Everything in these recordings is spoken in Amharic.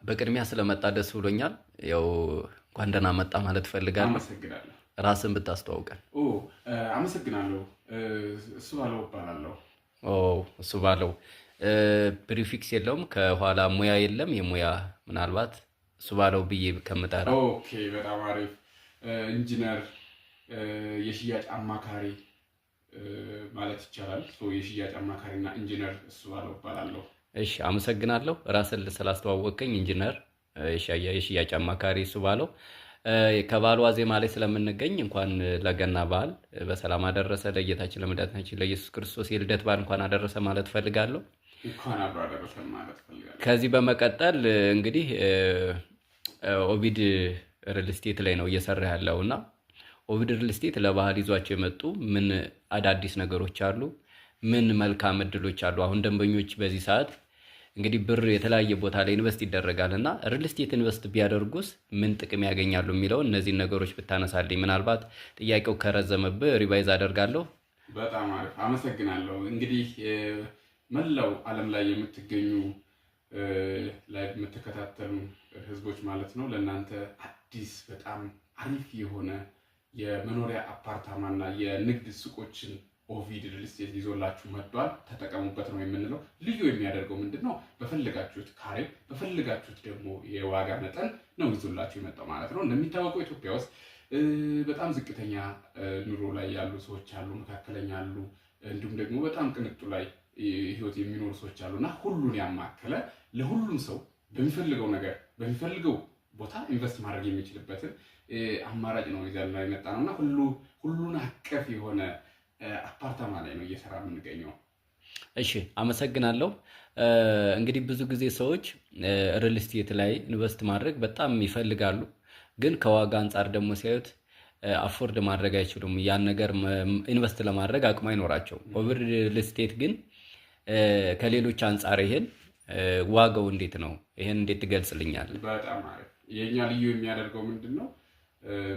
በቅድሚያ ስለመጣ ደስ ብሎኛል። ያው እንኳን ደህና መጣ ማለት ፈልጋለሁ። አመሰግናለሁ። ራስን ብታስተዋውቀን። አመሰግናለሁ። እሱ ባለው እባላለሁ። እሱ ባለው ፕሪፊክስ የለውም ከኋላ ሙያ የለም። የሙያ ምናልባት እሱ ባለው ብዬ ከምጠራ። ኦኬ፣ በጣም አሪፍ። ኢንጂነር፣ የሽያጭ አማካሪ ማለት ይቻላል። የሽያጭ አማካሪና ኢንጂነር እሱ ባለው እባላለሁ። እሺ፣ አመሰግናለሁ ራስን ስላስተዋወቀኝ። ኢንጂነር፣ የሽያጭ አማካሪ እሱ ባለው። ከበዓሉ ዋዜማ ላይ ስለምንገኝ እንኳን ለገና በዓል በሰላም አደረሰ። ለጌታችን ለመድኃኒታችን ለኢየሱስ ክርስቶስ የልደት በዓል እንኳን አደረሰ ማለት ፈልጋለሁ። እንኳን አብሮ አደረሰን ማለት ፈልጋለሁ። ከዚህ በመቀጠል እንግዲህ ኦቪድ ሪል ስቴት ላይ ነው እየሰራ ያለው እና ኦቪድ ሪል ስቴት ለባህል ይዟቸው የመጡ ምን አዳዲስ ነገሮች አሉ? ምን መልካም እድሎች አሉ? አሁን ደንበኞች በዚህ ሰዓት እንግዲህ ብር የተለያየ ቦታ ላይ ኢንቨስት ይደረጋል እና ሪል ስቴት ኢንቨስት ቢያደርጉስ ምን ጥቅም ያገኛሉ የሚለው እነዚህን ነገሮች ብታነሳልኝ፣ ምናልባት ጥያቄው ከረዘመብህ ሪቫይዝ አደርጋለሁ። በጣም አሪፍ አመሰግናለሁ። እንግዲህ መላው ዓለም ላይ የምትገኙ ላይ የምትከታተሉ ህዝቦች ማለት ነው ለእናንተ አዲስ በጣም አሪፍ የሆነ የመኖሪያ አፓርታማና የንግድ ሱቆችን ኦቪድ ሪል ስቴት ይዞላችሁ መጥቷል። ተጠቀሙበት ነው የምንለው። ልዩ የሚያደርገው ምንድነው? በፈልጋችሁት ካሬ በፈልጋችሁት ደግሞ የዋጋ መጠን ነው ይዞላችሁ የመጣው ማለት ነው። እንደሚታወቀው ኢትዮጵያ ውስጥ በጣም ዝቅተኛ ኑሮ ላይ ያሉ ሰዎች አሉ፣ መካከለኛ አሉ፣ እንዲሁም ደግሞ በጣም ቅንጡ ላይ ህይወት የሚኖሩ ሰዎች አሉና ሁሉን ያማከለ ለሁሉም ሰው በሚፈልገው ነገር በሚፈልገው ቦታ ኢንቨስት ማድረግ የሚችልበትን አማራጭ ነው ይዘን ላይ መጣ ነውና ሁሉን አቀፍ የሆነ አፓርታማ ላይ ነው እየሰራ የምንገኘው። እሺ፣ አመሰግናለሁ። እንግዲህ ብዙ ጊዜ ሰዎች ሪል ስቴት ላይ ኢንቨስት ማድረግ በጣም ይፈልጋሉ፣ ግን ከዋጋ አንጻር ደግሞ ሲያዩት አፎርድ ማድረግ አይችሉም። ያን ነገር ኢንቨስት ለማድረግ አቅሙ አይኖራቸውም። ኦቪድ ሪል ስቴት ግን ከሌሎች አንጻር ይሄን ዋጋው እንዴት ነው? ይሄን እንዴት ትገልጽልኛለህ? በጣም አሪፍ። የኛ ልዩ የሚያደርገው ምንድነው?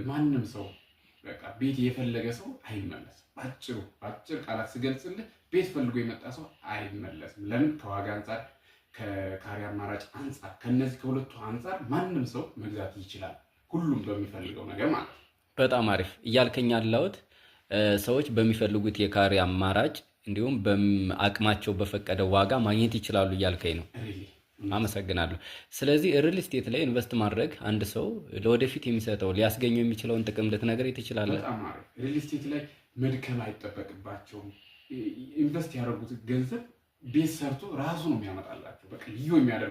ማንም ሰው በቃ ቤት የፈለገ ሰው አይመለስም። ባጭር ቃላት ስገልጽልህ ቤት ፈልጎ የመጣ ሰው አይመለስም። ለምን? ከዋጋ አንጻር፣ ከካሬ አማራጭ አንጻር፣ ከነዚህ ከሁለቱ አንጻር ማንም ሰው መግዛት ይችላል። ሁሉም በሚፈልገው ነገር ማለት ነው። በጣም አሪፍ እያልከኝ ያለሁት ሰዎች በሚፈልጉት የካሬ አማራጭ እንዲሁም በአቅማቸው በፈቀደ ዋጋ ማግኘት ይችላሉ እያልከኝ ነው። አመሰግናለሁ። ስለዚህ ሪል ስቴት ላይ ኢንቨስት ማድረግ አንድ ሰው ለወደፊት የሚሰጠው ሊያስገኘው የሚችለውን ጥቅም ልትነግረኝ ትችላለህ? በጣም አሪፍ። ሪል ስቴት ላይ መድከም አይጠበቅባቸውም። ኢንቨስት ያደረጉት ገንዘብ ቤት ሰርቶ ራሱ ነው የሚያመጣላቸው። በቃ ልዩ የሚያደርገው